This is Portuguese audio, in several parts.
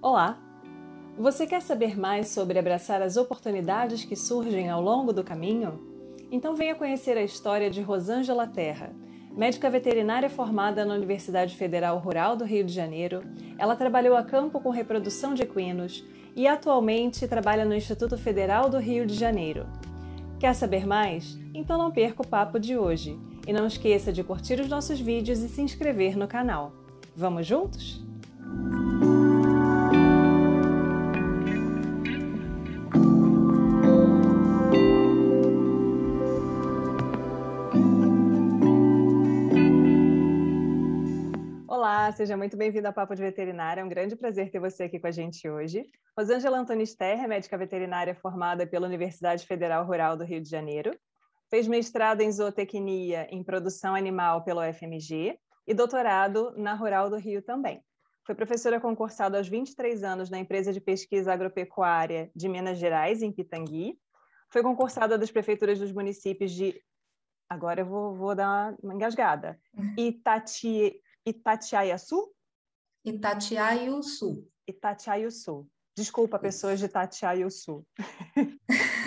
Olá! Você quer saber mais sobre abraçar as oportunidades que surgem ao longo do caminho? Então venha conhecer a história de Rosângela Terra. Médica veterinária formada na Universidade Federal Rural do Rio de Janeiro, ela trabalhou a campo com reprodução de equinos e atualmente trabalha no Instituto Federal do Rio de Janeiro. Quer saber mais? Então não perca o papo de hoje e não esqueça de curtir os nossos vídeos e se inscrever no canal. Vamos juntos? Olá, seja muito bem-vindo ao Papo de Veterinária. É um grande prazer ter você aqui com a gente hoje. Rosângela Antunes Terra é médica veterinária formada pela Universidade Federal Rural do Rio de Janeiro. Fez mestrado em zootecnia em produção animal pela UFMG e doutorado na Rural do Rio também. Foi professora concursada aos 23 anos na empresa de pesquisa agropecuária de Minas Gerais, em Pitangui. Foi concursada das prefeituras dos municípios de... Agora eu vou dar uma engasgada. Itatiaiaçu? Itatiaiuçu. Itatiaiuçu. Desculpa, pessoas Isso. de Itatiaiuçu.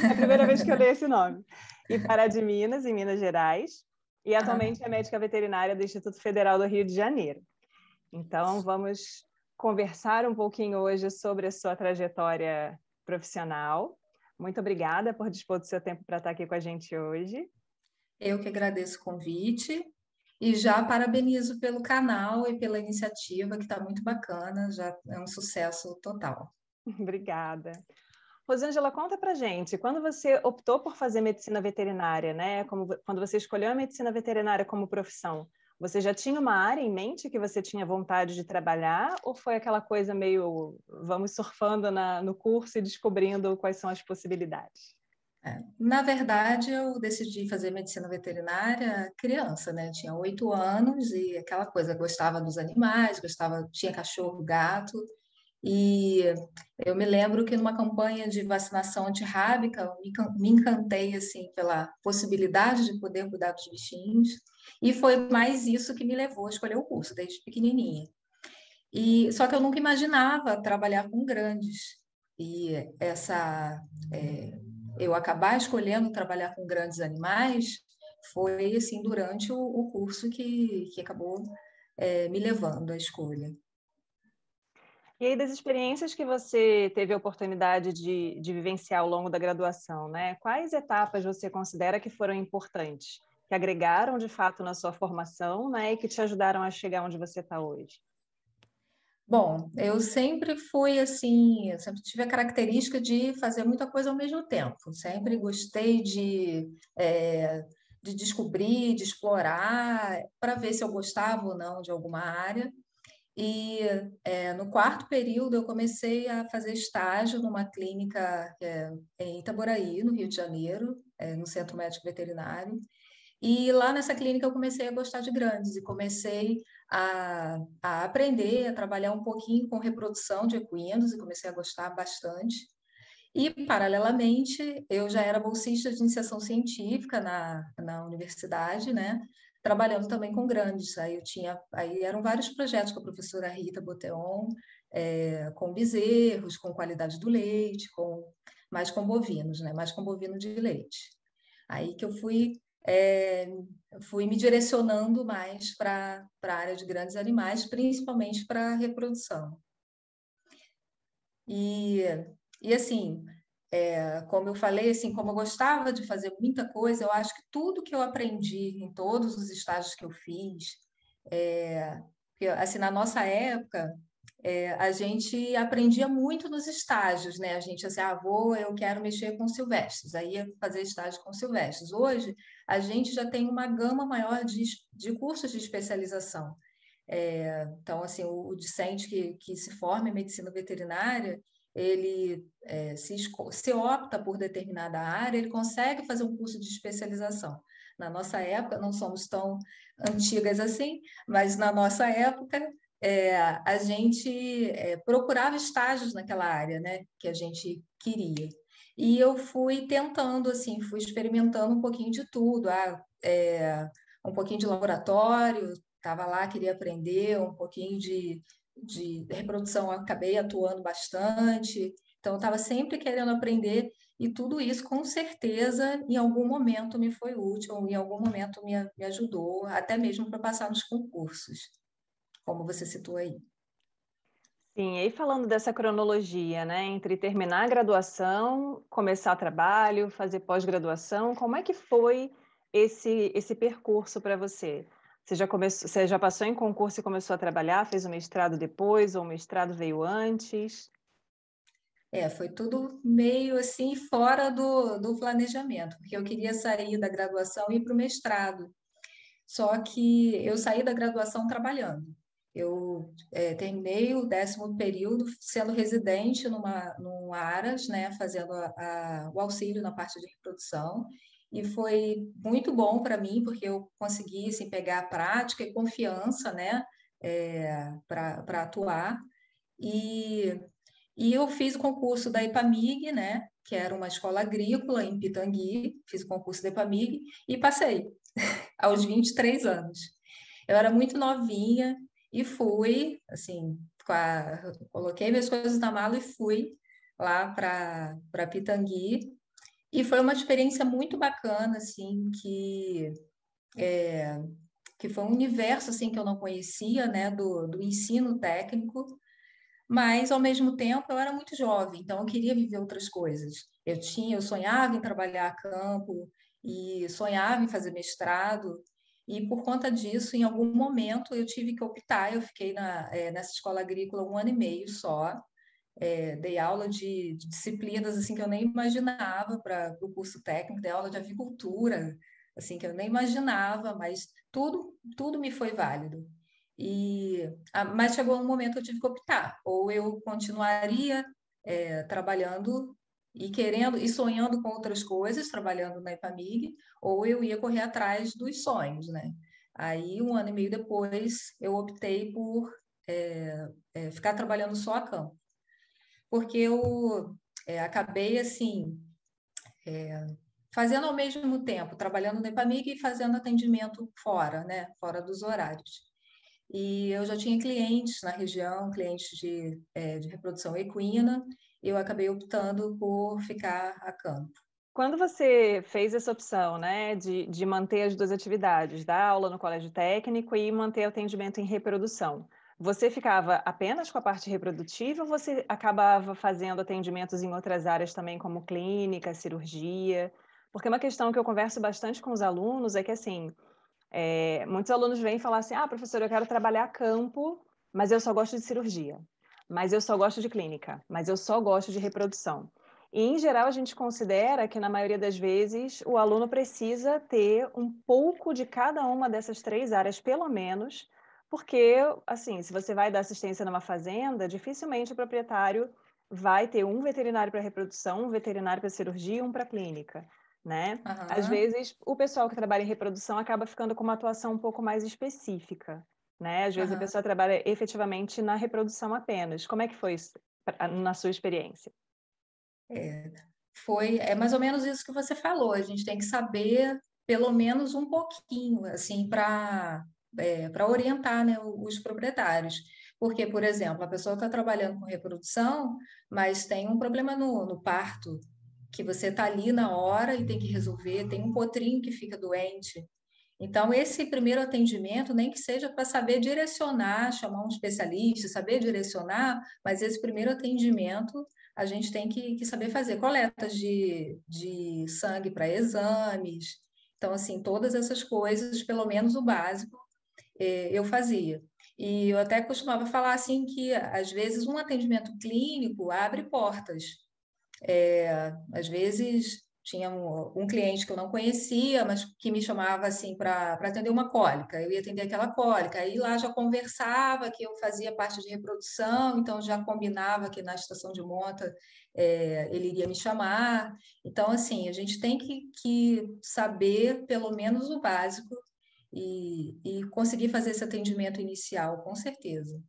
É a primeira vez que eu leio esse nome. E Pará de Minas, em Minas Gerais. E atualmente é médica veterinária do Instituto Federal do Rio de Janeiro. Então, vamos conversar um pouquinho hoje sobre a sua trajetória profissional. Muito obrigada por dispor do seu tempo para estar aqui com a gente hoje. Eu que agradeço o convite e já parabenizo pelo canal e pela iniciativa, que está muito bacana, já é um sucesso total. Obrigada. Rosângela, conta pra gente, quando você optou por fazer medicina veterinária, né? Quando você escolheu a medicina veterinária como profissão, você já tinha uma área em mente que você tinha vontade de trabalhar, ou foi aquela coisa meio vamos surfando no curso e descobrindo quais são as possibilidades? Na verdade, eu decidi fazer medicina veterinária criança, né? Tinha 8 anos e aquela coisa, gostava dos animais, tinha cachorro, gato. E eu me lembro que numa campanha de vacinação antirrábica, eu me encantei assim pela possibilidade de poder cuidar dos bichinhos, e foi mais isso que me levou a escolher o curso desde pequenininha. E só que eu nunca imaginava trabalhar com grandes. E eu acabar escolhendo trabalhar com grandes animais foi assim durante o curso que acabou me levando à escolha. E aí, das experiências que você teve a oportunidade de vivenciar ao longo da graduação, né? Quais etapas você considera que foram importantes, que agregaram de fato na sua formação, né? E que te ajudaram a chegar onde você está hoje? Bom, eu sempre fui assim, eu sempre tive a característica de fazer muita coisa ao mesmo tempo. Sempre gostei de descobrir, de explorar, para ver se eu gostava ou não de alguma área. E no quarto período eu comecei a fazer estágio numa clínica em Itaboraí, no Rio de Janeiro, no Centro Médico Veterinário. E lá nessa clínica eu comecei a gostar de grandes e comecei a aprender, a trabalhar um pouquinho com reprodução de equinos e comecei a gostar bastante. E, paralelamente, eu já era bolsista de iniciação científica na universidade, né? Trabalhando também com grandes. Aí eram vários projetos com a professora Rita Boteon, com bezerros, com qualidade do leite, mais com bovinos, né? Mais com bovino de leite. Aí que eu fui me direcionando mais para a área de grandes animais, principalmente para a reprodução. E, e assim, como eu falei, assim, como eu gostava de fazer muita coisa, eu acho que tudo que eu aprendi em todos os estágios que eu fiz, porque, assim, na nossa época, a gente aprendia muito nos estágios, né? A gente, assim, eu quero mexer com silvestres, aí ia fazer estágio com silvestres. Hoje, a gente já tem uma gama maior de cursos de especialização. Então, assim, o discente que se forma em medicina veterinária, ele se opta por determinada área, ele consegue fazer um curso de especialização. Na nossa época, não somos tão antigas assim, mas na nossa época, a gente procurava estágios naquela área, né, que a gente queria. E eu fui tentando, assim, fui experimentando um pouquinho de tudo, um pouquinho de laboratório, estava lá, queria aprender um pouquinho de reprodução, eu acabei atuando bastante, então eu estava sempre querendo aprender, e tudo isso, com certeza, em algum momento me foi útil, em algum momento me ajudou, até mesmo para passar nos concursos, como você citou aí. Sim, e aí falando dessa cronologia, né, entre terminar a graduação, começar o trabalho, fazer pós-graduação, como é que foi esse percurso para você? Você já passou em concurso e começou a trabalhar, fez o mestrado depois, ou o mestrado veio antes? Foi tudo meio assim fora do planejamento, porque eu queria sair da graduação e ir para o mestrado. Só que eu saí da graduação trabalhando. Eu terminei o 10º período sendo residente num Aras, né, fazendo o auxílio na parte de reprodução. E foi muito bom para mim, porque eu consegui assim, pegar a prática e confiança, né, para atuar. E, e eu fiz o concurso da IPAMIG, né, que era uma escola agrícola em Pitangui, fiz o concurso da IPAMIG e passei aos 23 anos. Eu era muito novinha e fui, assim, coloquei minhas coisas na mala e fui lá para Pitangui. E foi uma experiência muito bacana, assim, que foi um universo, assim, que eu não conhecia, né, do ensino técnico, mas, ao mesmo tempo, eu era muito jovem, então eu queria viver outras coisas. Eu sonhava em trabalhar a campo e sonhava em fazer mestrado, e por conta disso, em algum momento, eu tive que optar. Eu fiquei nessa escola agrícola 1 ano e meio só, dei aula de disciplinas assim que eu nem imaginava para o curso técnico, dei aula de avicultura, assim que eu nem imaginava, mas tudo me foi válido. Mas chegou um momento que eu tive que optar, ou eu continuaria trabalhando e querendo e sonhando com outras coisas, trabalhando na IPAMIG, ou eu ia correr atrás dos sonhos, né? Aí, 1 ano e meio depois, eu optei por ficar trabalhando só a campo, porque eu acabei assim fazendo ao mesmo tempo, trabalhando na IPAMIG e fazendo atendimento fora, né? Fora dos horários. E eu já tinha clientes na região, clientes de reprodução equina, e eu acabei optando por ficar a campo. Quando você fez essa opção, né, de manter as duas atividades, dar aula no colégio técnico e manter atendimento em reprodução, você ficava apenas com a parte reprodutiva ou você acabava fazendo atendimentos em outras áreas também, como clínica, cirurgia? Porque uma questão que eu converso bastante com os alunos é que, assim, muitos alunos vêm falar assim, professor, eu quero trabalhar a campo, mas eu só gosto de cirurgia, mas eu só gosto de clínica, mas eu só gosto de reprodução. E, em geral, a gente considera que, na maioria das vezes, o aluno precisa ter um pouco de cada uma dessas três áreas, pelo menos, porque, assim, se você vai dar assistência numa fazenda, dificilmente o proprietário vai ter um veterinário para reprodução, um veterinário para cirurgia e um para clínica, né? Às Aham. vezes, o pessoal que trabalha em reprodução acaba ficando com uma atuação um pouco mais específica, né? Às vezes a Aham. pessoa trabalha efetivamente na reprodução apenas. Como é que foi isso na sua experiência? É mais ou menos isso que você falou. A gente tem que saber pelo menos um pouquinho, assim, para orientar, né, os proprietários. Porque, por exemplo, a pessoa está trabalhando com reprodução, mas tem um problema no parto, que você está ali na hora e tem que resolver, tem um potrinho que fica doente. Então, esse primeiro atendimento, nem que seja para saber direcionar, chamar um especialista, saber direcionar, mas esse primeiro atendimento a gente tem que saber fazer coletas de sangue para exames. Então, assim, todas essas coisas, pelo menos o básico, eu fazia. E eu até costumava falar assim que, às vezes, um atendimento clínico abre portas. Às vezes tinha um cliente que eu não conhecia, mas que me chamava assim para atender uma cólica. Eu ia atender aquela cólica. Aí lá já conversava que eu fazia parte de reprodução, então já combinava que na estação de monta ele iria me chamar. Então, assim, a gente tem que saber pelo menos o básico e conseguir fazer esse atendimento inicial, com certeza.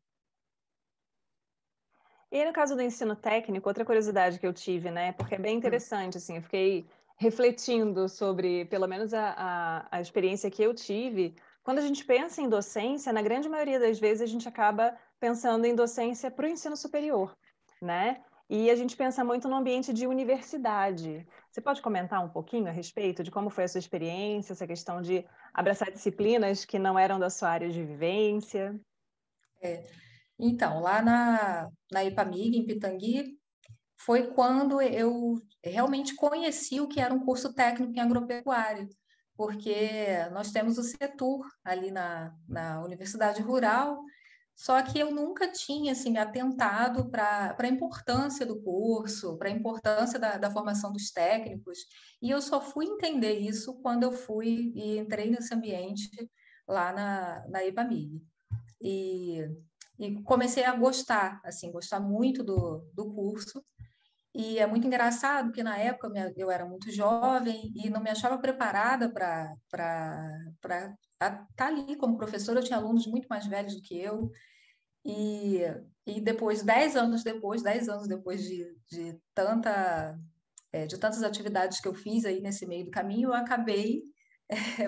E aí, no caso do ensino técnico, outra curiosidade que eu tive, né? Porque é bem Hum. interessante, assim, eu fiquei refletindo sobre, pelo menos, a experiência que eu tive. Quando a gente pensa em docência, na grande maioria das vezes a gente acaba pensando em docência para o ensino superior, né? E a gente pensa muito no ambiente de universidade. Você pode comentar um pouquinho a respeito de como foi a sua experiência, essa questão de abraçar disciplinas que não eram da sua área de vivência? Então, lá na IPAMIG, em Pitangui, foi quando eu realmente conheci o que era um curso técnico em agropecuária, porque nós temos o Setur ali na Universidade Rural, só que eu nunca tinha assim, me atentado para a importância do curso, para a importância da formação dos técnicos, e eu só fui entender isso quando eu fui e entrei nesse ambiente lá na IPAMIG. E, e comecei a gostar, assim, gostar muito do curso. E é muito engraçado porque na época eu era muito jovem e não me achava preparada para estar ali como professora. Eu tinha alunos muito mais velhos do que eu. E, e depois, 10 anos depois de tantas atividades que eu fiz aí nesse meio do caminho, eu acabei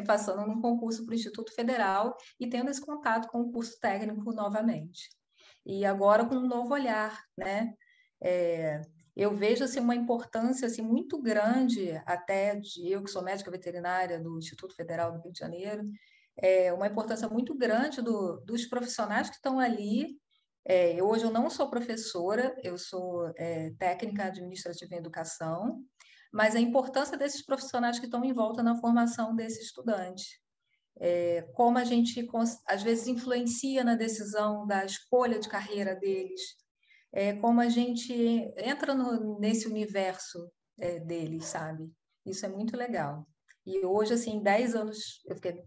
passando num concurso para o Instituto Federal e tendo esse contato com o curso técnico novamente. E agora com um novo olhar, né? É, eu vejo assim, uma importância assim, muito grande, até de eu que sou médica veterinária do Instituto Federal do Rio de Janeiro, uma importância muito grande dos profissionais que estão ali. Hoje eu não sou professora, eu sou técnica administrativa em educação, mas a importância desses profissionais que estão em volta na formação desse estudante. Como a gente, às vezes, influencia na decisão da escolha de carreira deles, como a gente entra nesse universo deles, sabe? Isso é muito legal. E hoje, assim, 10 anos, eu fiquei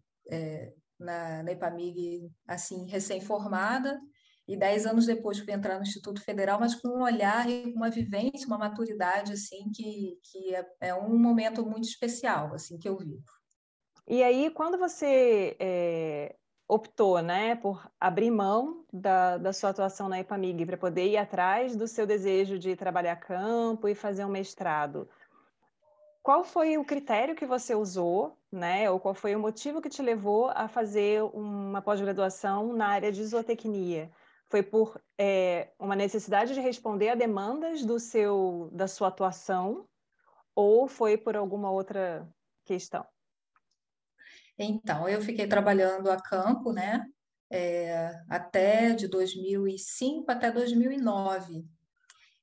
na IPAMIG, assim, recém-formada, e 10 anos depois fui entrar no Instituto Federal, mas com um olhar e uma vivência, uma maturidade, assim, que é um momento muito especial, assim, que eu vivo. E aí, quando você optou, né, por abrir mão da sua atuação na EPAMIG para poder ir atrás do seu desejo de trabalhar campo e fazer um mestrado, qual foi o critério que você usou, né, ou qual foi o motivo que te levou a fazer uma pós-graduação na área de zootecnia? Foi por uma necessidade de responder a demandas da sua atuação ou foi por alguma outra questão? Então, eu fiquei trabalhando a campo, né, até de 2005 até 2009.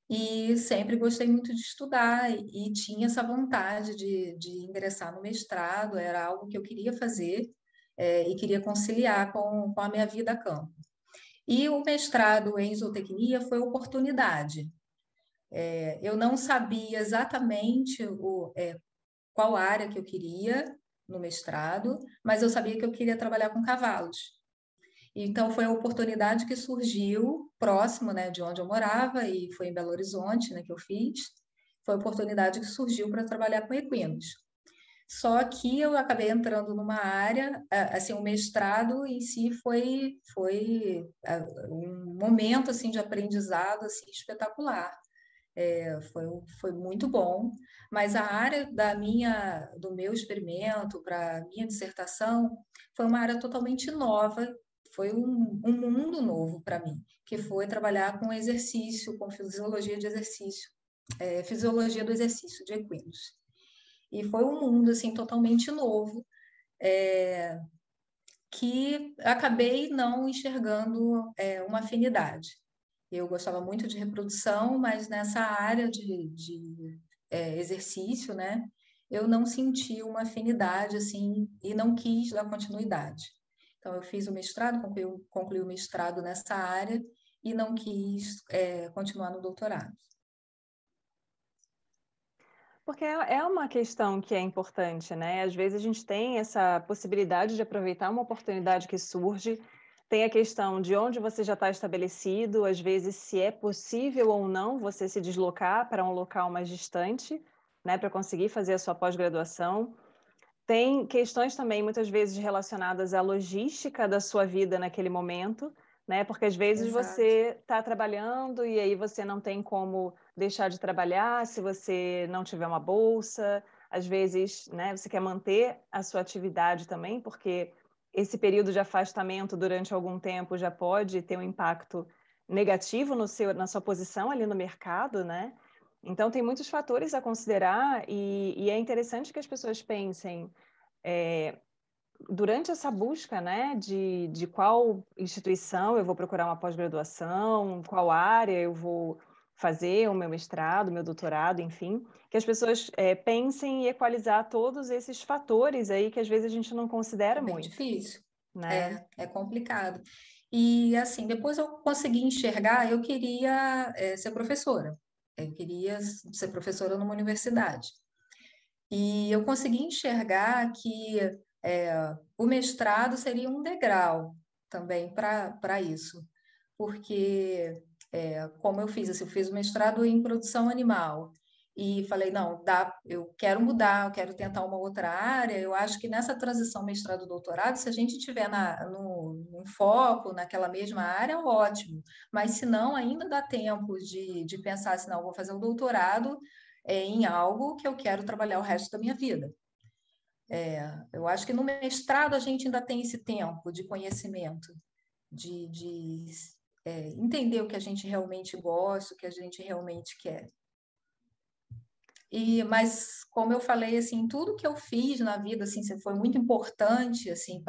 E sempre gostei muito de estudar e tinha essa vontade de ingressar no mestrado, era algo que eu queria fazer, e queria conciliar com a minha vida a campo. E o mestrado em zootecnia foi oportunidade. Eu não sabia exatamente qual área que eu queria no mestrado, mas eu sabia que eu queria trabalhar com cavalos. Então, foi a oportunidade que surgiu próximo, né, de onde eu morava, e foi em Belo Horizonte, né, que eu fiz. Foi a oportunidade que surgiu para trabalhar com equinos. Só que eu acabei entrando numa área, assim, o mestrado em si foi um momento, assim, de aprendizado, assim, espetacular. Foi muito bom, mas a área do meu experimento para minha dissertação foi uma área totalmente nova, foi um mundo novo para mim, que foi trabalhar com exercício, com fisiologia de exercício, fisiologia do exercício de equinos. E foi um mundo assim totalmente novo, que acabei não enxergando uma afinidade. Eu gostava muito de reprodução, mas nessa área de exercício, né, eu não senti uma afinidade assim e não quis dar continuidade. Então, eu fiz o mestrado, concluí o mestrado nessa área e não quis continuar no doutorado. Porque é uma questão que é importante, né? Às vezes a gente tem essa possibilidade de aproveitar uma oportunidade que surge, tem a questão de onde você já está estabelecido, às vezes se é possível ou não você se deslocar para um local mais distante, né, para conseguir fazer a sua pós-graduação. Tem questões também, muitas vezes, relacionadas à logística da sua vida naquele momento, né? Porque às vezes Exato. você está trabalhando e aí você não tem como deixar de trabalhar se você não tiver uma bolsa. Às vezes, né, você quer manter a sua atividade também, porque esse período de afastamento durante algum tempo já pode ter um impacto negativo na sua posição ali no mercado, né? Então, tem muitos fatores a considerar e é interessante que as pessoas pensem durante essa busca, né, de qual instituição eu vou procurar uma pós-graduação, qual área eu vou fazer o meu mestrado, o meu doutorado, enfim, que as pessoas pensem em equalizar todos esses fatores aí que às vezes a gente não considera É bem muito, difícil. né? É complicado. E, assim, depois eu consegui enxergar, eu queria ser professora. Eu queria ser professora numa universidade. E eu consegui enxergar que o mestrado seria um degrau também para isso. Porque, como eu fiz, assim, eu fiz o mestrado em produção animal. E falei, não, dá, eu quero mudar, eu quero tentar uma outra área. Eu acho que nessa transição mestrado-doutorado, se a gente tiver no foco, naquela mesma área, ótimo. Mas se não, ainda dá tempo de pensar assim, não, eu vou fazer um doutorado em algo que eu quero trabalhar o resto da minha vida. Eu acho que no mestrado a gente ainda tem esse tempo de conhecimento, de entender o que a gente realmente gosta, o que a gente realmente quer. Mas como eu falei, assim, tudo que eu fiz na vida, assim, foi muito importante, assim,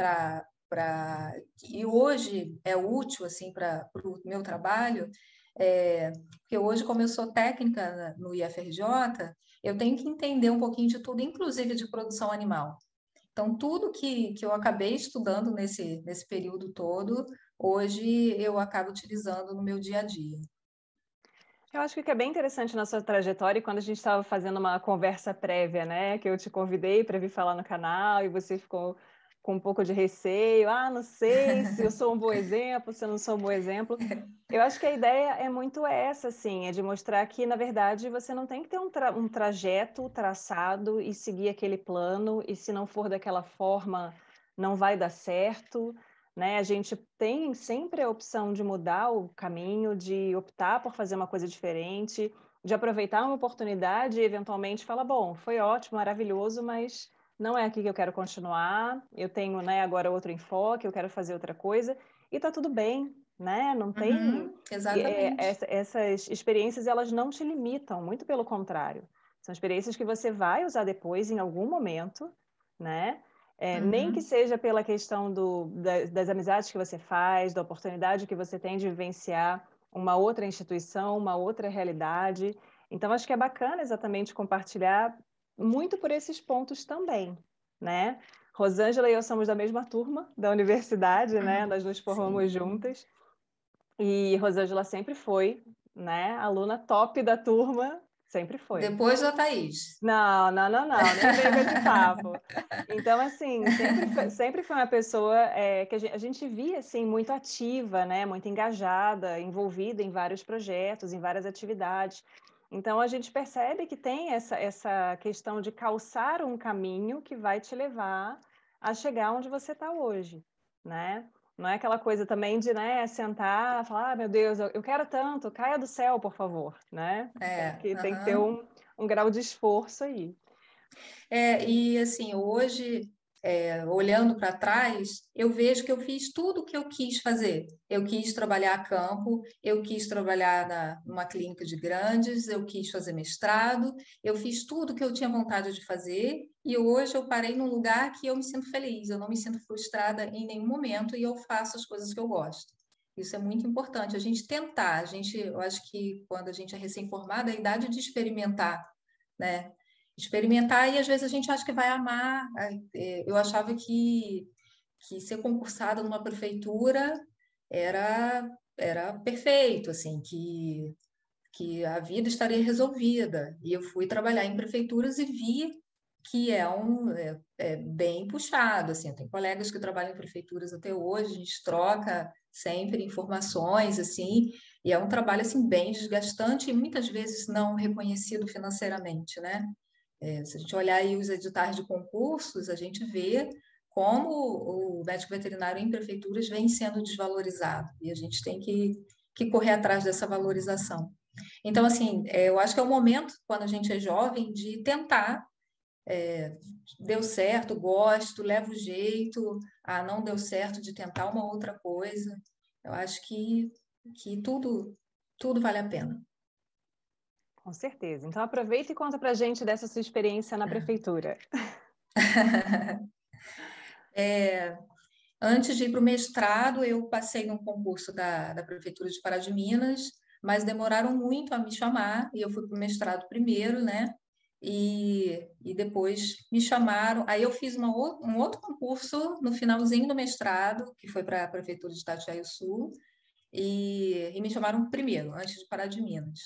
e hoje é útil, assim, para o meu trabalho, porque hoje, como eu sou técnica no IFRJ, eu tenho que entender um pouquinho de tudo, inclusive de produção animal. Então, tudo que eu acabei estudando nesse período todo, hoje eu acabo utilizando no meu dia a dia. Eu acho que o que é bem interessante na sua trajetória, e quando a gente estava fazendo uma conversa prévia, né, que eu te convidei para vir falar no canal e você ficou com um pouco de receio, não sei se eu sou um bom exemplo, se eu não sou um bom exemplo. Eu acho que a ideia é muito essa, assim, é de mostrar que, na verdade, você não tem que ter um trajeto traçado e seguir aquele plano, e se não for daquela forma, não vai dar certo, né? A gente tem sempre a opção de mudar o caminho, de optar por fazer uma coisa diferente, de aproveitar uma oportunidade e eventualmente falar, bom, foi ótimo, maravilhoso, mas não é aqui que eu quero continuar, eu tenho, né, agora outro enfoque, eu quero fazer outra coisa, e tá tudo bem, né? Não tem... Uhum, exatamente. essas experiências, elas não te limitam, muito pelo contrário. São experiências que você vai usar depois, em algum momento, né? Nem que Uhum. seja pela questão das amizades que você faz, da oportunidade que você tem de vivenciar uma outra instituição, uma outra realidade. Então, acho que é bacana exatamente compartilhar muito por esses pontos também, né? Rosângela e eu somos da mesma turma da universidade, né? Nós nos formamos Sim. juntas. E Rosângela sempre foi, né? Aluna top da turma, sempre foi. Depois da Thaís. Não, não, não, não, nem vem com esse papo. Então, assim, sempre foi uma pessoa que a gente via, assim, muito ativa, né? Muito engajada, envolvida em vários projetos, em várias atividades. Então, a gente percebe que tem essa questão de calçar um caminho que vai te levar a chegar onde você está hoje, né? Não é aquela coisa também de, né, sentar, falar, meu Deus, eu quero tanto, caia do céu, por favor, né? Tem que ter Aham. um grau de esforço aí. E assim, hoje, olhando para trás, eu vejo que eu fiz tudo o que eu quis fazer. Eu quis trabalhar a campo, eu quis trabalhar numa clínica de grandes, eu quis fazer mestrado, eu fiz tudo o que eu tinha vontade de fazer, e hoje eu parei num lugar que eu me sinto feliz, eu não me sinto frustrada em nenhum momento e eu faço as coisas que eu gosto. Isso é muito importante, a gente tentar, eu acho que quando a gente é recém-formada, é a idade de experimentar, né? Experimentar e às vezes a gente acha que vai amar. Eu achava que ser concursada numa prefeitura era perfeito, assim, que a vida estaria resolvida. E eu fui trabalhar em prefeituras e vi que é bem puxado, assim. Eu tenho colegas que trabalham em prefeituras até hoje, a gente troca sempre informações, assim, e é um trabalho, assim, bem desgastante e muitas vezes não reconhecido financeiramente, né? Se a gente olhar aí os editais de concursos, a gente vê como o médico veterinário em prefeituras vem sendo desvalorizado e a gente tem que correr atrás dessa valorização. Então, assim, eu acho que é o momento, quando a gente é jovem, de tentar deu certo, gosto, levo jeito, não deu certo de tentar uma outra coisa. Eu acho que tudo vale a pena. Com certeza. Então aproveita e conta pra gente dessa sua experiência na prefeitura. Antes de ir para o mestrado, eu passei num concurso da Prefeitura de Pará de Minas, mas demoraram muito a me chamar, e eu fui para o mestrado primeiro, né? E depois me chamaram. Aí eu fiz um outro concurso no finalzinho do mestrado, que foi para a Prefeitura de Itatiaia-Sul, e me chamaram primeiro, antes de Pará de Minas.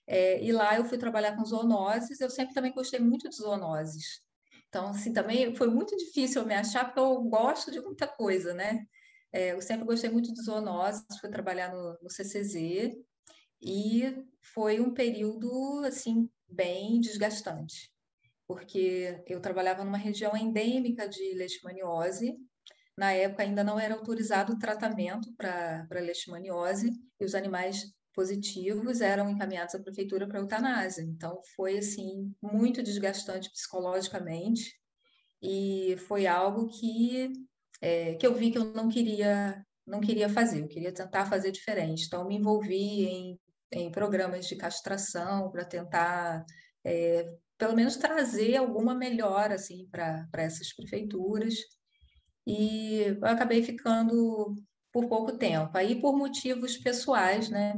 E lá eu fui trabalhar com zoonoses, eu sempre também gostei muito de zoonoses. Então, assim, também foi muito difícil eu me achar, porque eu gosto de muita coisa, né? Eu sempre gostei muito de zoonoses, fui trabalhar no CCZ, e foi um período, assim, bem desgastante, porque eu trabalhava numa região endêmica de leishmaniose. Na época ainda não era autorizado o tratamento para leishmaniose, e os animais positivos eram encaminhados à prefeitura para eutanásia. Então foi assim muito desgastante psicologicamente, e foi algo que eu vi que eu não queria fazer, eu queria tentar fazer diferente. Então me envolvi em programas de castração para tentar pelo menos trazer alguma melhora assim para essas prefeituras, e eu acabei ficando por pouco tempo. Aí, por motivos pessoais, né?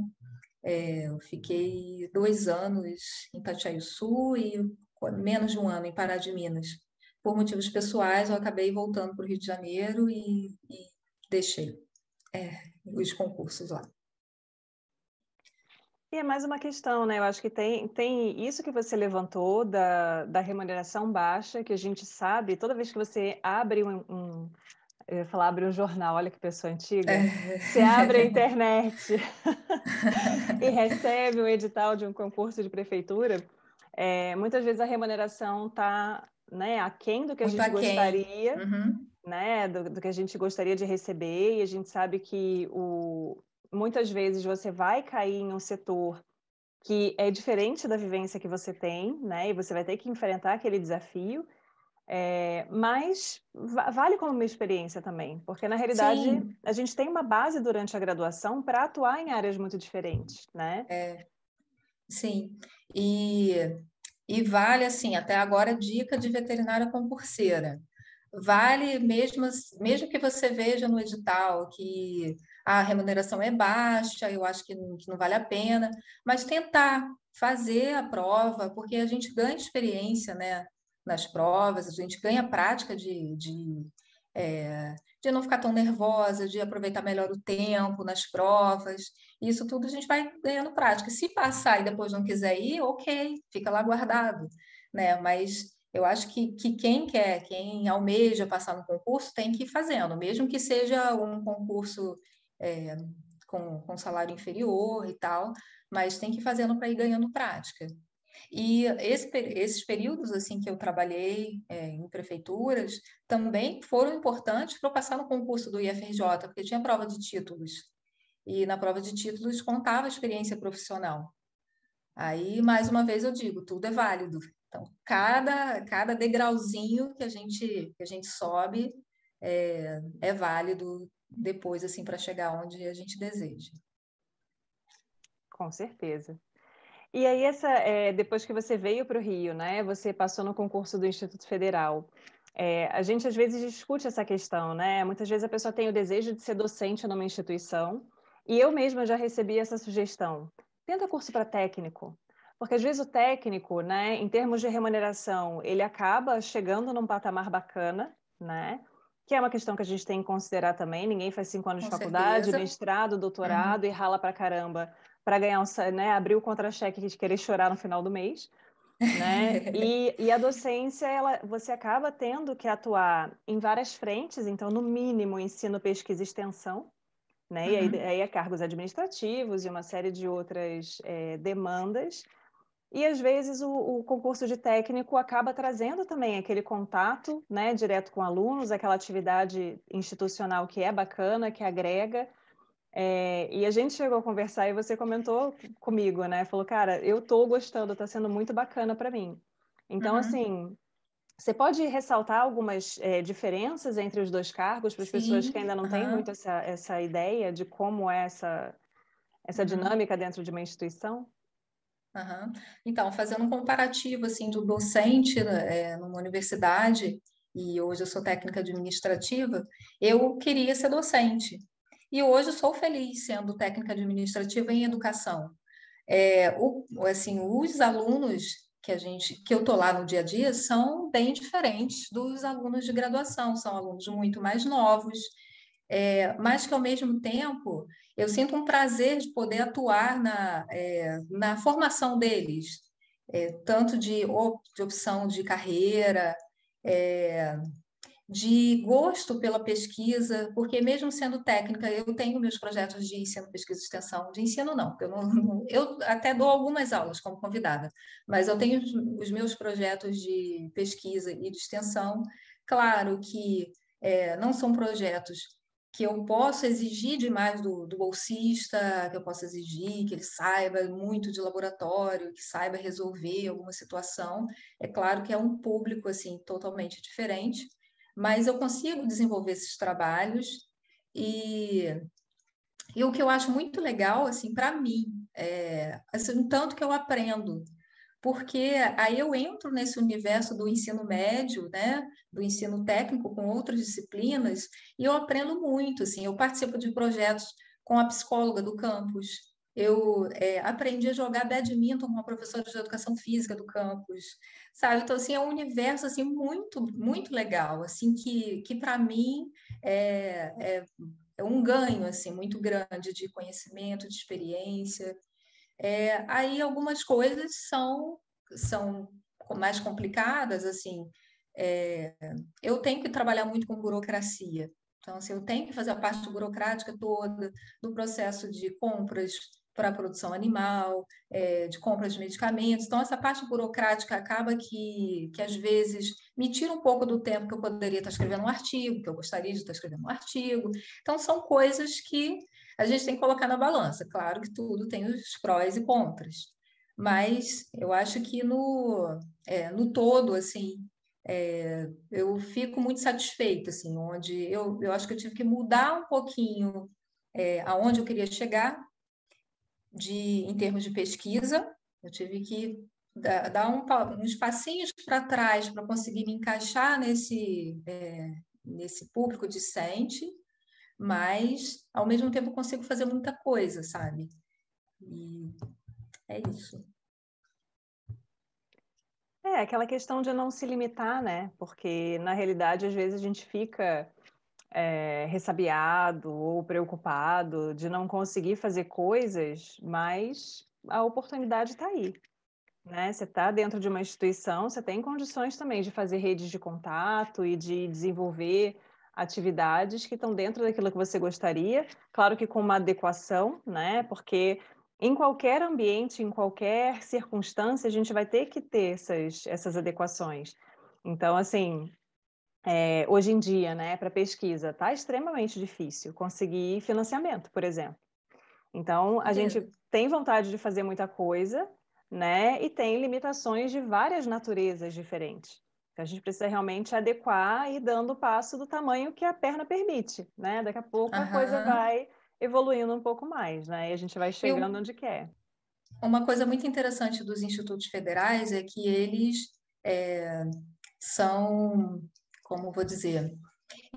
Eu fiquei 2 anos em Itatiaia-Sul e menos de um ano em Pará de Minas. Por motivos pessoais, eu acabei voltando para o Rio de Janeiro e deixei os concursos lá. E é mais uma questão, né? Eu acho que tem isso que você levantou da remuneração baixa, que a gente sabe, toda vez que você abre eu ia falar abre um jornal, olha que pessoa antiga, você abre a internet e recebe um edital de um concurso de prefeitura, muitas vezes a remuneração está, né, aquém do que a Muito gente aquém. gostaria, Uhum. né, do que a gente gostaria de receber, e a gente sabe que muitas vezes você vai cair em um setor que é diferente da vivência que você tem, né, e você vai ter que enfrentar aquele desafio, mas vale como uma experiência também, porque na realidade Sim, a gente tem uma base durante a graduação para atuar em áreas muito diferentes, né? sim. E vale, assim, até agora, dica de veterinária concurseira. Vale mesmo que você veja no edital que a remuneração é baixa, eu acho que não vale a pena, mas tentar fazer a prova, porque a gente ganha experiência, né, nas provas, a gente ganha prática de não ficar tão nervosa, de aproveitar melhor o tempo nas provas. Isso tudo a gente vai ganhando prática. Se passar e depois não quiser ir, ok, fica lá guardado, né? Mas eu acho que quem quer, quem almeja passar no concurso, tem que ir fazendo, mesmo que seja um concurso é, com salário inferior e tal, mas tem que ir fazendo para ir ganhando prática. E esses períodos assim que eu trabalhei em prefeituras também foram importantes para eu passar no concurso do IFRJ, porque tinha prova de títulos. E na prova de títulos contava a experiência profissional. Aí, mais uma vez, eu digo, tudo é válido. Então, cada degrauzinho que a gente sobe é válido depois, assim, para chegar onde a gente deseja. Com certeza. E aí, depois que você veio para o Rio, né, você passou no concurso do Instituto Federal. A gente às vezes discute essa questão, né? Muitas vezes a pessoa tem o desejo de ser docente numa instituição, e eu mesma já recebi essa sugestão. Tenta curso para técnico, porque às vezes o técnico, né, em termos de remuneração, ele acaba chegando num patamar bacana, né? Que é uma questão que a gente tem que considerar também. Ninguém faz 5 anos de Com faculdade, certeza. mestrado, Uhum. doutorado e rala pra caramba para ganhar né, abrir o contra-cheque de querer chorar no final do mês, né? E a docência, você acaba tendo que atuar em várias frentes, então, no mínimo, ensino, pesquisa e extensão, né? E Uhum. aí é cargos administrativos e uma série de outras demandas. E, às vezes, o concurso de técnico acaba trazendo também aquele contato, né, direto com alunos, aquela atividade institucional que é bacana, que agrega, e a gente chegou a conversar e você comentou comigo, né? Falou, cara, eu tô gostando, tá sendo muito bacana para mim. Então, Uhum. assim, Você pode ressaltar algumas diferenças entre os dois cargos para as pessoas que Sim, ainda não têm aham, muito essa ideia de como é essa uhum, dinâmica dentro de uma instituição? aham. Então, fazendo um comparativo assim do docente, né, numa universidade, e hoje eu sou técnica administrativa, eu queria ser docente. E hoje eu sou feliz sendo técnica administrativa em educação. Assim, os alunos que eu tô lá no dia a dia são bem diferentes dos alunos de graduação, são alunos muito mais novos, mas que ao mesmo tempo eu sinto um prazer de poder atuar na formação deles, tanto de opção de carreira, é, de gosto pela pesquisa, porque mesmo sendo técnica, eu tenho meus projetos de ensino, pesquisa e extensão, de ensino não, porque eu até dou algumas aulas como convidada, mas eu tenho os meus projetos de pesquisa e de extensão, claro que não são projetos que eu posso exigir demais do bolsista, que eu posso exigir que ele saiba muito de laboratório, que saiba resolver alguma situação. É claro que é um público assim totalmente diferente, mas eu consigo desenvolver esses trabalhos e, e o que eu acho muito legal, assim, para mim, assim, um tanto que eu aprendo, porque aí eu entro nesse universo do ensino médio, né, do ensino técnico com outras disciplinas, e eu aprendo muito, assim, eu participo de projetos com a psicóloga do campus, eu aprendi a jogar badminton com a professora de educação física do campus, sabe? Então, assim, é um universo, assim, muito, muito legal, assim, que para mim é, é um ganho, assim, muito grande de conhecimento, de experiência, aí algumas coisas são mais complicadas, assim, é, eu tenho que trabalhar muito com burocracia. Então, assim, eu tenho que fazer a parte burocrática toda do processo de compras para a produção animal, de compras de medicamentos. Então, essa parte burocrática acaba que às vezes me tira um pouco do tempo que eu poderia estar escrevendo um artigo, que eu gostaria de estar escrevendo um artigo. Então, são coisas que a gente tem que colocar na balança. Claro que tudo tem os prós e contras, mas eu acho que no todo, assim, eu fico muito satisfeita, assim, onde eu acho que eu tive que mudar um pouquinho aonde eu queria chegar em termos de pesquisa, eu tive que dar uns passinhos para trás para conseguir me encaixar nesse público discente, mas ao mesmo tempo eu consigo fazer muita coisa, sabe? E é isso. É, aquela questão de não se limitar, né? Porque, na realidade, às vezes a gente fica ressabiado ou preocupado de não conseguir fazer coisas, mas a oportunidade está aí, né? Você está dentro de uma instituição, você tem condições também de fazer redes de contato e de desenvolver atividades que estão dentro daquilo que você gostaria, claro que com uma adequação, né? Porque em qualquer ambiente, em qualquer circunstância, a gente vai ter que ter essas adequações. Então, assim, hoje em dia, né, para pesquisa, está extremamente difícil conseguir financiamento, por exemplo. Então, a gente Certeza. tem vontade de fazer muita coisa, né, e tem limitações de várias naturezas diferentes. Então, a gente precisa realmente adequar e ir dando o passo do tamanho que a perna permite, né? Daqui a pouco a coisa Aham. vai evoluindo um pouco mais, né? E a gente vai E chegando onde quer. uma coisa muito interessante dos institutos federais é que eles é, são, como vou dizer,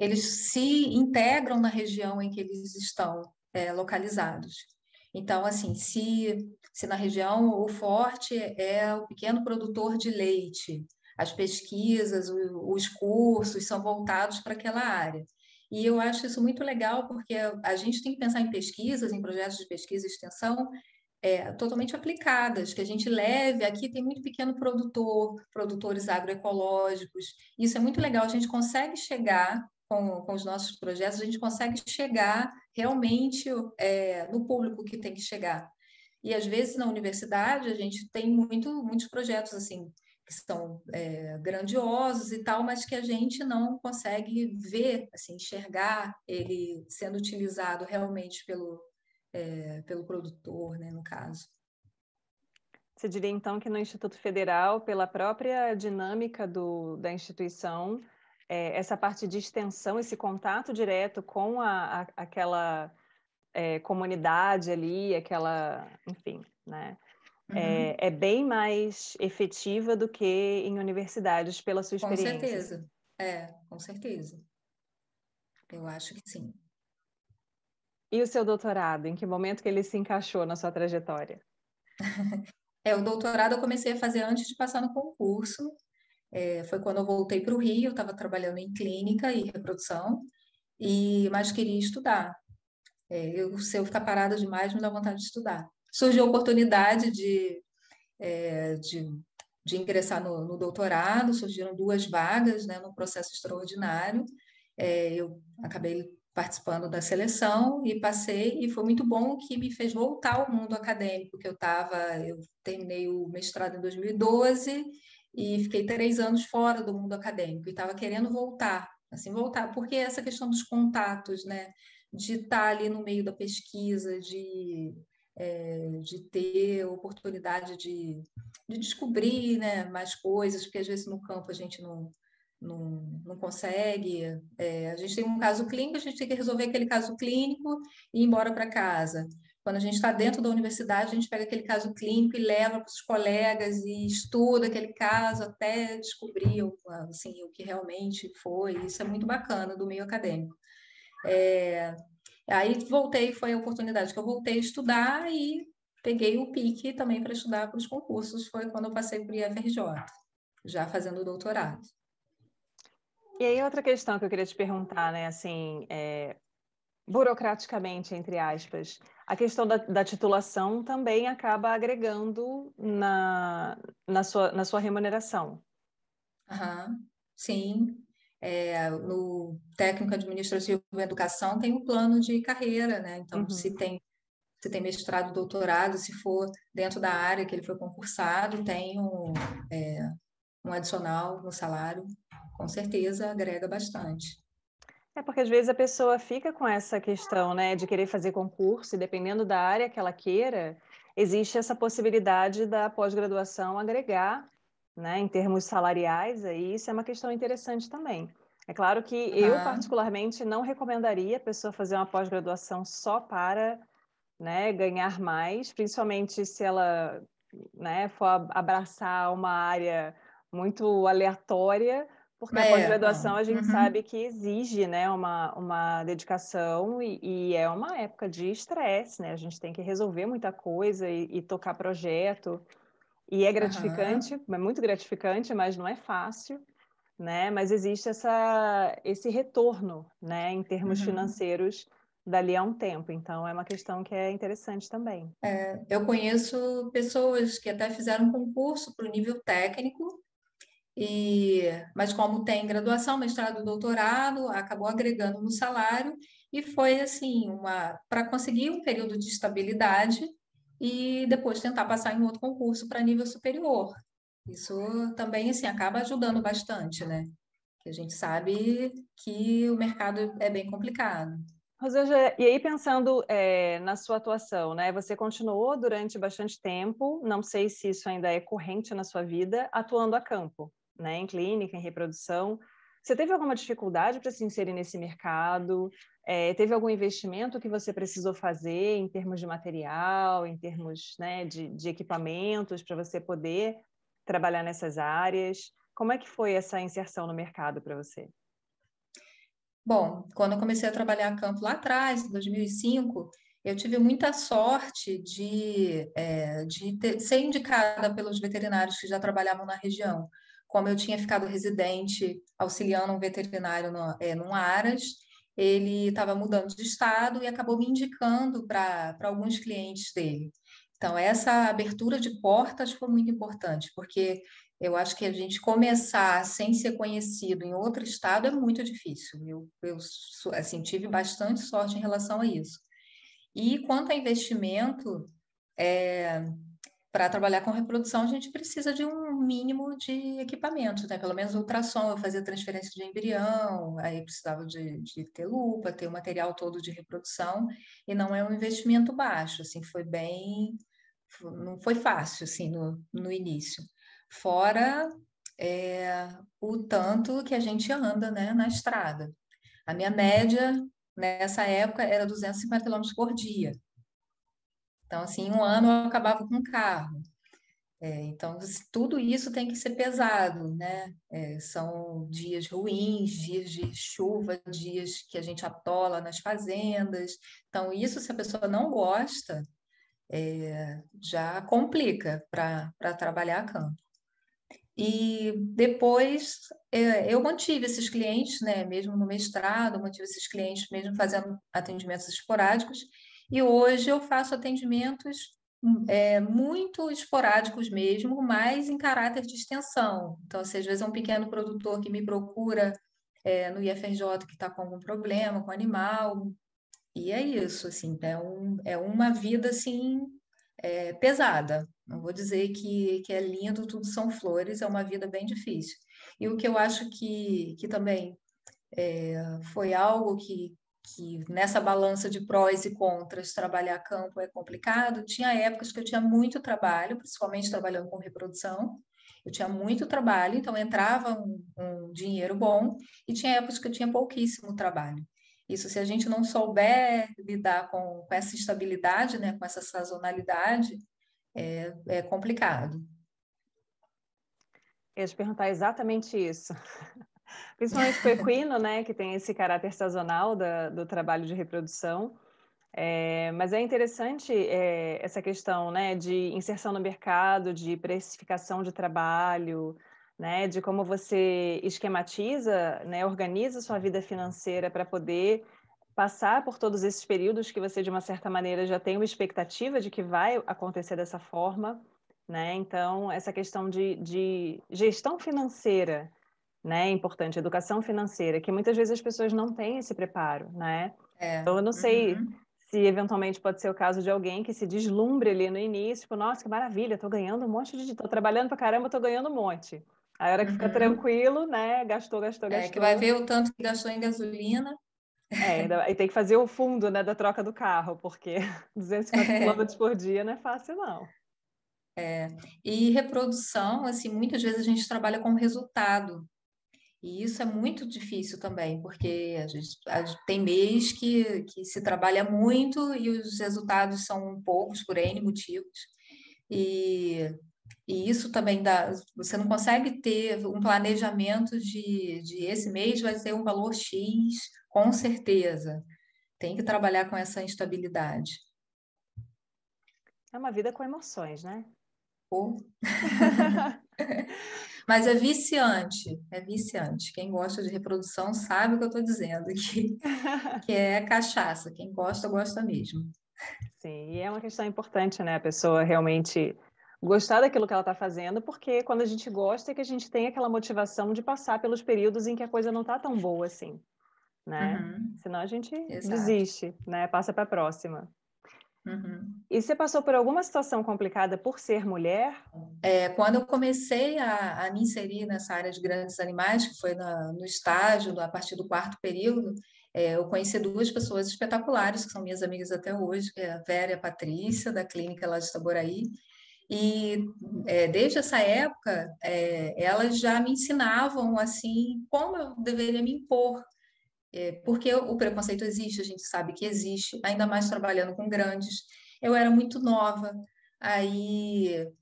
eles se integram na região em que eles estão localizados. Então, assim, se na região o forte é o pequeno produtor de leite, as pesquisas, os cursos são voltados para aquela área. E eu acho isso muito legal, porque a gente tem que pensar em pesquisas, em projetos de pesquisa e extensão, totalmente aplicadas, que a gente leve. Aqui tem muito pequeno produtor, produtores agroecológicos. Isso é muito legal. A gente consegue chegar com os nossos projetos, a gente consegue chegar realmente no público que tem que chegar. E às vezes na universidade a gente tem muitos projetos assim que são grandiosos e tal, mas que a gente não consegue ver, assim, enxergar ele sendo utilizado realmente pelo produtor, né, no caso. Você diria, então, que no Instituto Federal, pela própria dinâmica da instituição, essa parte de extensão, esse contato direto com aquela comunidade ali, enfim, né? Uhum. É bem mais efetiva do que em universidades, pela sua Com experiência. certeza. Com certeza. Eu acho que sim. E o seu doutorado, em que momento que ele se encaixou na sua trajetória? O doutorado eu comecei a fazer antes de passar no concurso. Foi quando eu voltei para o Rio, eu estava trabalhando em clínica e reprodução, mas queria estudar. Se eu ficar parada demais, me dá vontade de estudar. Surgiu a oportunidade de ingressar no doutorado, surgiram 2 vagas, né, no processo extraordinário. Eu acabei participando da seleção e passei, e foi muito bom, que me fez voltar ao mundo acadêmico, que eu terminei o mestrado em 2012 e fiquei 3 anos fora do mundo acadêmico e estava querendo voltar, assim, voltar, porque essa questão dos contatos, né, de estar ali no meio da pesquisa, de ter oportunidade de descobrir, né, mais coisas, porque às vezes no campo a gente não consegue. A gente tem um caso clínico, a gente tem que resolver aquele caso clínico e ir embora para casa. Quando a gente está dentro da universidade, a gente pega aquele caso clínico e leva para os colegas e estuda aquele caso até descobrir assim, o que realmente foi. Isso é muito bacana do meio acadêmico. Aí voltei, foi a oportunidade que eu voltei a estudar e peguei o pique também para estudar para os concursos. Foi quando eu passei para o IFRJ, já fazendo o doutorado. E aí, outra questão que eu queria te perguntar, né, assim, burocraticamente, entre aspas, a questão da titulação também acaba agregando na sua remuneração. Aham, sim. No técnico administrativo em educação tem um plano de carreira, né? Então, Uhum. se tem mestrado, doutorado, se for dentro da área que ele foi concursado, tem um adicional no salário, com certeza agrega bastante. É porque às vezes a pessoa fica com essa questão, né, de querer fazer concurso, e dependendo da área que ela queira, existe essa possibilidade da pós-graduação agregar, né, em termos salariais, aí isso é uma questão interessante também. É claro que eu, Aham, particularmente, não recomendaria a pessoa fazer uma pós-graduação só para, né, ganhar mais, principalmente se ela, né, for abraçar uma área muito aleatória, porque a pós-graduação não. a gente sabe Uhum, que exige, né, uma dedicação e é uma época de estresse, né? A gente tem que resolver muita coisa e tocar projeto. E é gratificante, aham, é muito gratificante, mas não é fácil, né? Mas existe esse retorno, né, em termos uhum. financeiros dali a um tempo. Então, é uma questão que é interessante também. Eu conheço pessoas que até fizeram concurso para o nível técnico, mas como tem graduação, mestrado, doutorado, acabou agregando no salário e foi assim, para conseguir um período de estabilidade e depois tentar passar em outro concurso para nível superior. Isso também assim acaba ajudando bastante, né? Que a gente sabe que o mercado é bem complicado. Rosângela, e aí pensando na sua atuação, né? Você continuou durante bastante tempo, não sei se isso ainda é corrente na sua vida, atuando a campo, né? Em clínica, em reprodução. Você teve alguma dificuldade para se inserir nesse mercado? Teve algum investimento que você precisou fazer em termos de material, em termos, né, de equipamentos para você poder trabalhar nessas áreas? Como é que foi essa inserção no mercado para você? Bom, quando eu comecei a trabalhar a campo lá atrás, em 2005, eu tive muita sorte de ser indicada pelos veterinários que já trabalhavam na região. Como eu tinha ficado residente auxiliando um veterinário num Aras, ele estava mudando de estado e acabou me indicando para alguns clientes dele. Então, essa abertura de portas foi muito importante, porque eu acho que a gente começar sem ser conhecido em outro estado é muito difícil. Assim, tive bastante sorte em relação a isso. E quanto a investimento, para trabalhar com reprodução, a gente precisa de um mínimo de equipamentos, né? Pelo menos ultrassom, eu fazia transferência de embrião, aí precisava de ter lupa, ter o material todo de reprodução, e não é um investimento baixo, assim, não foi fácil, assim, no início. Fora o tanto que a gente anda, né, na estrada. A minha média, nessa época, era 250 quilômetros por dia. Então, assim, em um ano eu acabava com um carro. Então, tudo isso tem que ser pesado, né? São dias ruins, dias de chuva, dias que a gente atola nas fazendas. Então, isso, se a pessoa não gosta, já complica para trabalhar a campo. E depois eu mantive esses clientes, né? Mesmo no mestrado, eu mantive esses clientes mesmo fazendo atendimentos esporádicos. E hoje eu faço atendimentos muito esporádicos mesmo, mas em caráter de extensão. Então, assim, às vezes é um pequeno produtor que me procura no IFRJ que está com algum problema com o animal. E é isso, assim, é uma vida assim pesada. Não vou dizer que é lindo, tudo são flores, é uma vida bem difícil. E o que eu acho que também foi algo que nessa balança de prós e contras, trabalhar campo é complicado. Tinha épocas que eu tinha muito trabalho, principalmente trabalhando com reprodução. Eu tinha muito trabalho, então entrava um dinheiro bom, e tinha épocas que eu tinha pouquíssimo trabalho. Isso, se a gente não souber lidar com essa instabilidade, né, com essa sazonalidade, é complicado. Eu ia te perguntar exatamente isso. Principalmente com o equino, né, que tem esse caráter sazonal do trabalho de reprodução. Mas é interessante essa questão, né, de inserção no mercado, de precificação de trabalho, né, de como você esquematiza, né, organiza sua vida financeira para poder passar por todos esses períodos que você, de uma certa maneira, já tem uma expectativa de que vai acontecer dessa forma, né? Então, essa questão de gestão financeira, né, é importante, educação financeira, que muitas vezes as pessoas não têm esse preparo, né? Então, eu não sei Uhum, se eventualmente pode ser o caso de alguém que se deslumbre ali no início, tipo, nossa, que maravilha, estou ganhando um monte tô trabalhando para caramba, estou ganhando um monte. Aí, a hora que fica uhum. tranquilo, né, gastou, Que vai gastou. ver o tanto que gastou em gasolina. E tem que fazer o fundo, né, da troca do carro, porque 250 quilômetros por dia não é fácil, não. E reprodução, assim, muitas vezes a gente trabalha com resultado. E isso é muito difícil também, porque tem mês que se trabalha muito e os resultados são poucos por N motivos. E, e isso também dá. Você não consegue ter um planejamento de esse mês vai ser um valor X, com certeza. Tem que trabalhar com essa instabilidade. É uma vida com emoções, né? Pô, mas é viciante, é viciante. Quem gosta de reprodução sabe o que eu estou dizendo, que é cachaça. Quem gosta, gosta mesmo. Sim, e é uma questão importante, né? A pessoa realmente gostar daquilo que ela está fazendo, porque quando a gente gosta é que a gente tem aquela motivação de passar pelos períodos em que a coisa não está tão boa assim, né? Uhum, Senão a gente exato. desiste, né? Passa para a próxima. Uhum. E você passou por alguma situação complicada por ser mulher? Quando eu comecei a me inserir nessa área de grandes animais, que foi no estágio, a partir do quarto período, eu conheci duas pessoas espetaculares, que são minhas amigas até hoje, que é a Vera e a Patrícia, da clínica lá de Itaboraí. E desde essa época, elas já me ensinavam assim como eu deveria me impor, porque o preconceito existe, a gente sabe que existe, ainda mais trabalhando com grandes. Eu era muito nova, aí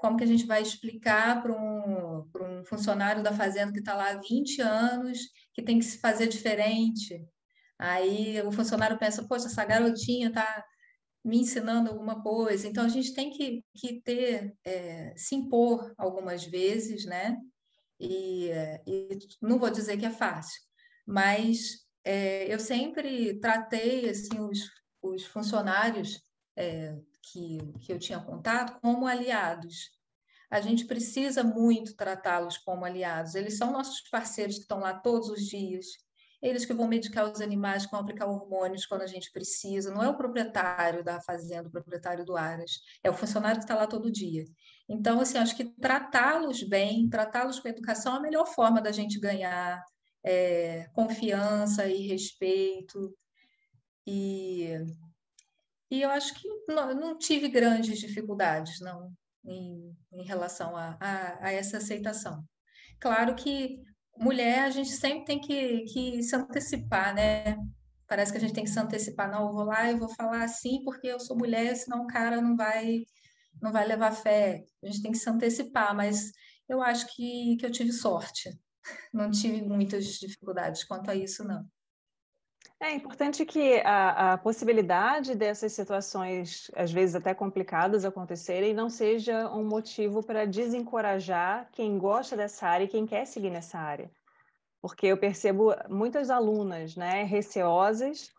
como que a gente vai explicar para um funcionário da fazenda que está lá há 20 anos que tem que se fazer diferente? Aí o funcionário pensa, poxa, essa garotinha está me ensinando alguma coisa. Então a gente tem que ter, se impor algumas vezes, né? E não vou dizer que é fácil, mas eu sempre tratei assim os funcionários que eu tinha contato como aliados. A gente precisa muito tratá-los como aliados. Eles são nossos parceiros que estão lá todos os dias. Eles que vão medicar os animais, que vão aplicar hormônios quando a gente precisa. Não é o proprietário da fazenda, o proprietário do Aras. É o funcionário que está lá todo dia. Então, assim, acho que tratá-los bem, tratá-los com educação é a melhor forma da gente ganhar confiança e respeito. E E eu acho que não tive grandes dificuldades, não, em relação a essa aceitação. Claro que mulher, a gente sempre tem que se antecipar, né? Parece que a gente tem que se antecipar. Não, eu vou lá e vou falar assim porque eu sou mulher, senão o cara não vai levar fé. A gente tem que se antecipar, mas eu acho que eu tive sorte. Não tive muitas dificuldades quanto a isso, não. É importante que a possibilidade dessas situações, às vezes até complicadas, acontecerem, não seja um motivo para desencorajar quem gosta dessa área e quem quer seguir nessa área. Porque eu percebo muitas alunas, né, receosas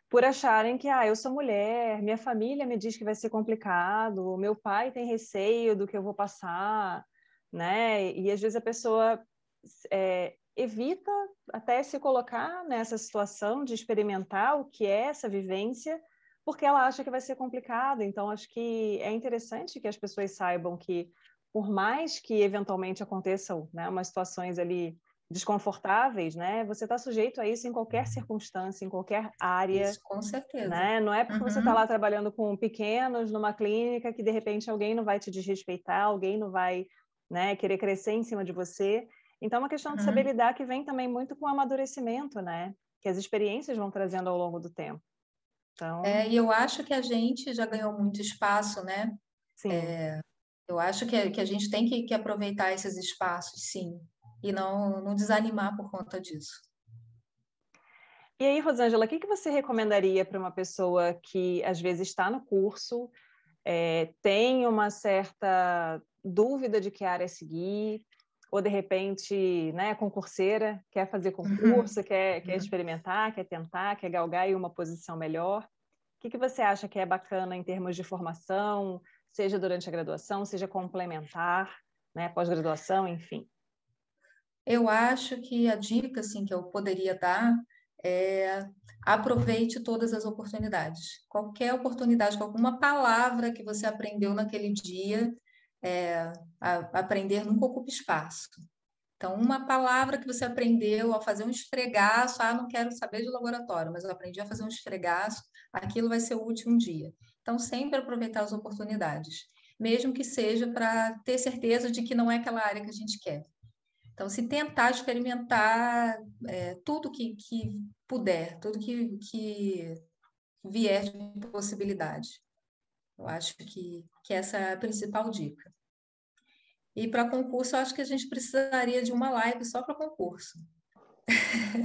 por acharem que, eu sou mulher, minha família me diz que vai ser complicado, meu pai tem receio do que eu vou passar, né? E às vezes a pessoa evita até se colocar nessa situação de experimentar o que é essa vivência, porque ela acha que vai ser complicado. Então, acho que é interessante que as pessoas saibam que, por mais que eventualmente aconteçam, né, umas situações ali desconfortáveis, né, você está sujeito a isso em qualquer circunstância, em qualquer área, Isso, com certeza. né? Não é porque você está Uhum, lá trabalhando com pequenos numa clínica que de repente alguém não vai te desrespeitar, alguém não vai, né, querer crescer em cima de você. Então, é uma questão de saber uhum. lidar que vem também muito com o amadurecimento, né? Que as experiências vão trazendo ao longo do tempo. Então, E eu acho que a gente já ganhou muito espaço, né? sim. Eu acho que a gente tem que aproveitar esses espaços, sim, e não desanimar por conta disso. E aí, Rosângela, o que você recomendaria para uma pessoa que às vezes está no curso, tem uma certa dúvida de que área seguir, ou de repente, né, concurseira, quer fazer Uhum, concurso, quer uhum. experimentar, quer tentar, quer galgar em uma posição melhor? O que você acha que é bacana em termos de formação, seja durante a graduação, seja complementar, né, pós-graduação, enfim? Eu acho que a dica assim, que eu poderia dar é aproveite todas as oportunidades. Qualquer oportunidade, alguma palavra que você aprendeu naquele dia, aprender nunca ocupa espaço. Então, uma palavra que você aprendeu ao fazer um esfregaço, não quero saber de laboratório, mas eu aprendi a fazer um esfregaço, aquilo vai ser útil um dia. Então, sempre aproveitar as oportunidades, mesmo que seja para ter certeza de que não é aquela área que a gente quer. Então, se tentar experimentar tudo que puder, tudo que vier de possibilidade. Eu acho que essa é a principal dica. E para concurso, eu acho que a gente precisaria de uma live só para concurso.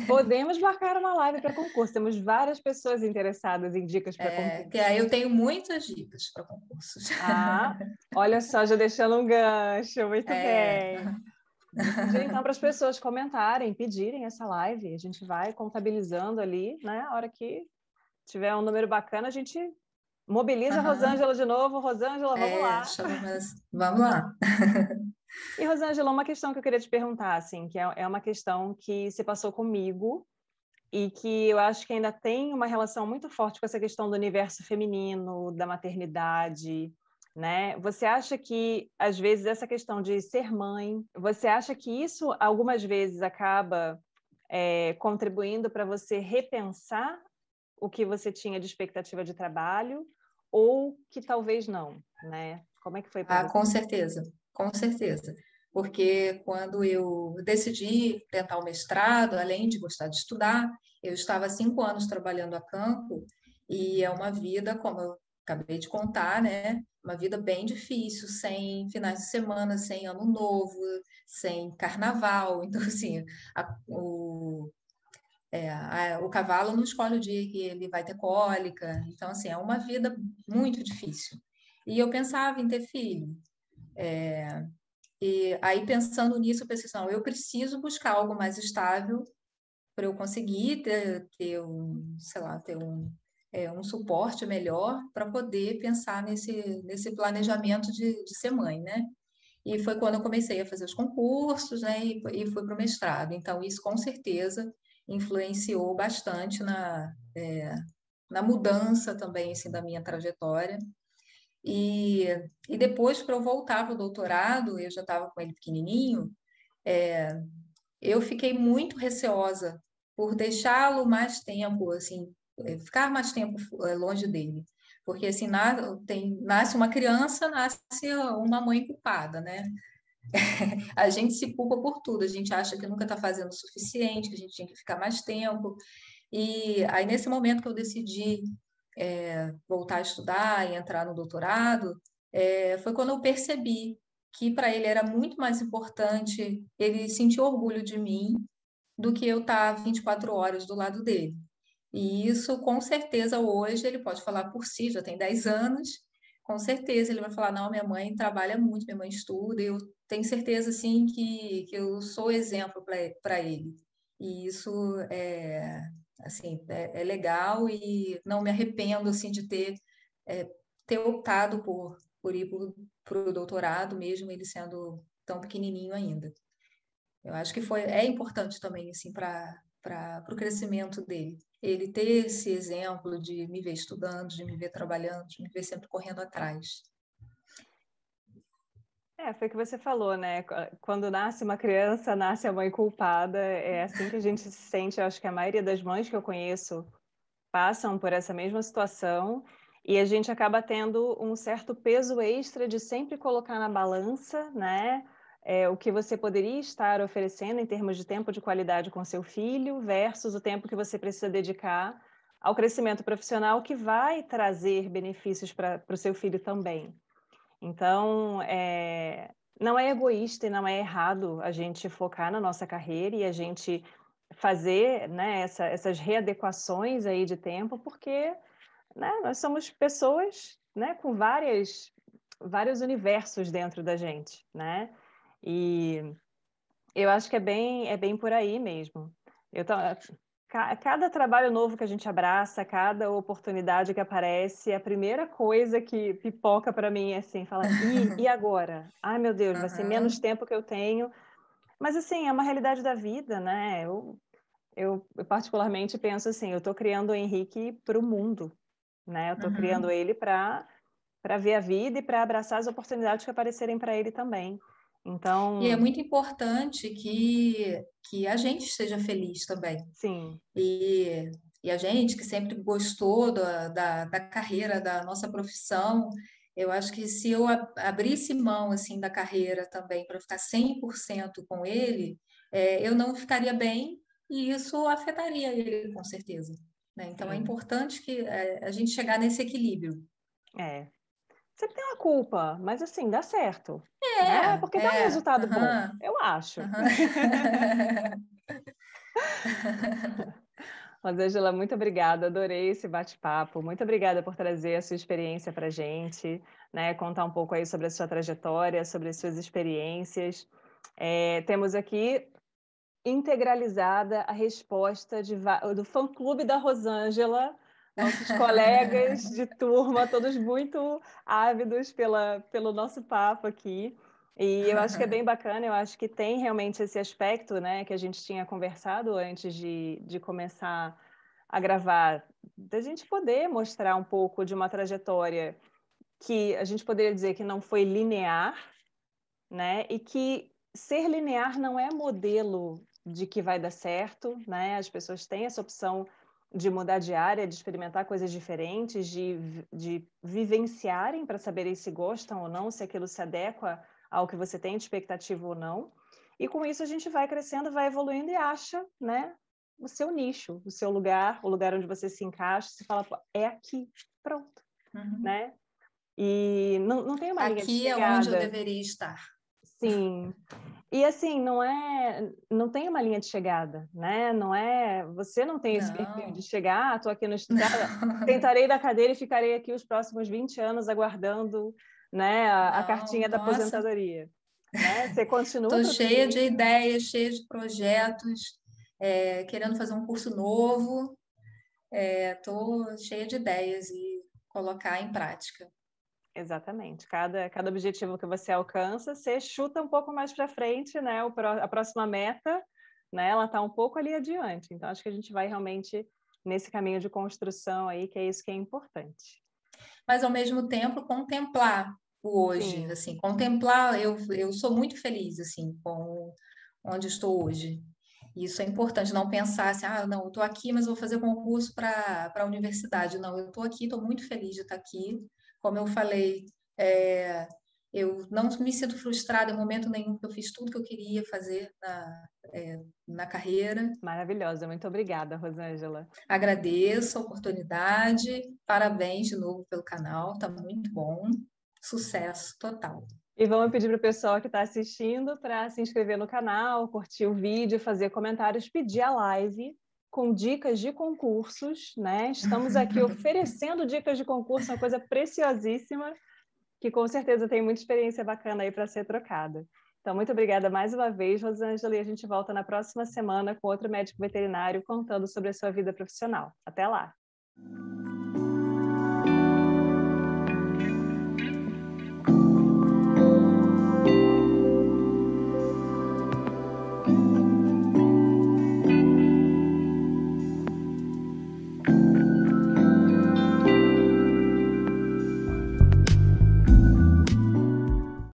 Podemos marcar uma live para concurso. Temos várias pessoas interessadas em dicas para Que concurso. aí eu tenho muitas dicas para concursos. Ah, olha só, já deixando um gancho, muito É, bem. Vou pedir então para as pessoas comentarem, pedirem essa live. A gente vai contabilizando ali, né? A hora que tiver um número bacana, a gente mobiliza a aham, Rosângela de novo. Rosângela, vamos lá. chama, mas vamos lá. E, Rosângela, uma questão que eu queria te perguntar, assim, que é uma questão que se passou comigo e que eu acho que ainda tem uma relação muito forte com essa questão do universo feminino, da maternidade, né? Você acha que, às vezes, essa questão de ser mãe, você acha que isso, algumas vezes, acaba contribuindo para você repensar o que você tinha de expectativa de trabalho ou que talvez não, né? Como é que foi para Ah, você? com certeza, com certeza. Porque quando eu decidi tentar o mestrado, além de gostar de estudar, eu estava há 5 anos trabalhando a campo e é uma vida, como eu acabei de contar, né? Uma vida bem difícil, sem finais de semana, sem ano novo, sem carnaval. Então, assim, o cavalo não escolhe o dia que ele vai ter cólica. Então, assim, é uma vida muito difícil. E eu pensava em ter filho. E aí, pensando nisso, eu pensei assim, não, eu preciso buscar algo mais estável para eu conseguir ter um, sei lá, ter um suporte melhor para poder pensar nesse planejamento de ser mãe, né? E foi quando eu comecei a fazer os concursos, né? E fui para o mestrado. Então, isso com certeza influenciou bastante na mudança também, assim, da minha trajetória. E, e depois, para eu voltar para o doutorado, eu já estava com ele pequenininho, eu fiquei muito receosa por deixá-lo mais tempo, assim, ficar mais tempo longe dele. Porque assim, nasce uma criança, nasce uma mãe culpada, né? A gente se culpa por tudo, a gente acha que nunca está fazendo o suficiente, que a gente tinha que ficar mais tempo. E aí, nesse momento que eu decidi voltar a estudar e entrar no doutorado, foi quando eu percebi que para ele era muito mais importante ele sentir orgulho de mim do que eu estar 24 horas do lado dele. E isso, com certeza, hoje ele pode falar por si, já tem 10 anos, com certeza ele vai falar, não, minha mãe trabalha muito, minha mãe estuda, eu tenho certeza, assim, que eu sou exemplo para ele. E isso assim, é legal e não me arrependo, assim, de é, ter optado por ir para o doutorado, mesmo ele sendo tão pequenininho ainda. Eu acho que é importante também, assim, para o crescimento dele. Ele ter esse exemplo de me ver estudando, de me ver trabalhando, de me ver sempre correndo atrás. Foi o que você falou, né? Quando nasce uma criança, nasce a mãe culpada. É assim que a gente se sente. Eu acho que a maioria das mães que eu conheço passam por essa mesma situação e a gente acaba tendo um certo peso extra de sempre colocar na balança, né? O que você poderia estar oferecendo em termos de tempo de qualidade com seu filho versus o tempo que você precisa dedicar ao crescimento profissional que vai trazer benefícios para o seu filho também. Então, não é egoísta e não é errado a gente focar na nossa carreira e a gente fazer, né, essas readequações aí de tempo, porque, né, nós somos pessoas, né, com vários universos dentro da gente, né? E eu acho que é bem por aí mesmo. Cada trabalho novo que a gente abraça, cada oportunidade que aparece, a primeira coisa que pipoca para mim é assim, fala, e agora? Ai, meu Deus, vai ser menos Uhum, tempo que eu tenho. Mas, assim, é uma realidade da vida, né? Eu particularmente penso assim, eu estou criando o Henrique para o mundo, né? Eu estou criando uhum. ele para ver a vida e para abraçar as oportunidades que aparecerem para ele também. E é Então, muito importante que a gente esteja feliz também. sim, E, e a gente que sempre gostou da carreira, da nossa profissão, eu acho que se eu abrisse mão assim da carreira também para ficar 100% com ele, eu não ficaria bem e isso afetaria ele com certeza, né? Então é sim, importante que a gente chegar nesse equilíbrio. é. Sempre tem uma culpa, mas assim, dá certo, né? É, Porque dá um resultado bom, aham, eu acho. aham. Rosângela, muito obrigada, adorei esse bate-papo. Muito obrigada por trazer a sua experiência para a gente, né? Contar um pouco aí sobre a sua trajetória, sobre as suas experiências. Temos aqui integralizada a resposta do fã-clube da Rosângela, nossos colegas de turma, todos muito ávidos pelo nosso papo aqui. E eu acho que é bem bacana, eu acho que tem realmente esse aspecto, né, que a gente tinha conversado antes de começar a gravar, da gente poder mostrar um pouco de uma trajetória que a gente poderia dizer que não foi linear, né? E que ser linear não é modelo de que vai dar certo, né? As pessoas têm essa opção de mudar de área, de experimentar coisas diferentes, de vivenciarem para saberem se gostam ou não, se aquilo se adequa ao que você tem de expectativa ou não. E com isso a gente vai crescendo, vai evoluindo e acha, né, o seu nicho, o seu lugar, o lugar onde você se encaixa, se fala, é aqui, pronto, Uhum. né? E não tem uma linha de Aqui é onde eu chegada. deveria estar. Sim, e assim, não tem uma linha de chegada, né? Não é, você não tem esse perfil de Não. chegar, estou aqui no escritório, sentarei na cadeira e ficarei aqui os próximos 20 anos aguardando, né, a Não, cartinha da nossa, aposentadoria, né? Você continua estou cheia de produzindo, ideias, cheia de projetos, querendo fazer um curso novo, estou cheia de ideias e colocar em prática. exatamente. Cada objetivo que você alcança, você chuta um pouco mais para frente, né? A próxima meta, né? Ela está um pouco ali adiante. Então, acho que a gente vai realmente nesse caminho de construção aí, que é isso que é importante. Mas ao mesmo tempo contemplar o hoje, Sim. assim, contemplar, eu sou muito feliz assim com onde estou hoje. Isso é importante, não pensar assim, ah, não, eu estou aqui, mas vou fazer concurso para a universidade. Não, eu estou aqui, estou muito feliz de estar aqui. Como eu falei, é, eu não me sinto frustrada em momento nenhum, porque eu fiz tudo que eu queria fazer na carreira. Maravilhosa, muito obrigada, Rosângela. Agradeço a oportunidade, parabéns de novo pelo canal, está muito bom. Sucesso total. E vamos pedir para o pessoal que está assistindo para se inscrever no canal, curtir o vídeo, fazer comentários, pedir a live com dicas de concursos, né? Estamos aqui oferecendo dicas de concurso, uma coisa preciosíssima, que com certeza tem muita experiência bacana aí para ser trocada. Então, muito obrigada mais uma vez, Rosângela, e a gente volta na próxima semana com outro médico veterinário contando sobre a sua vida profissional. Até lá!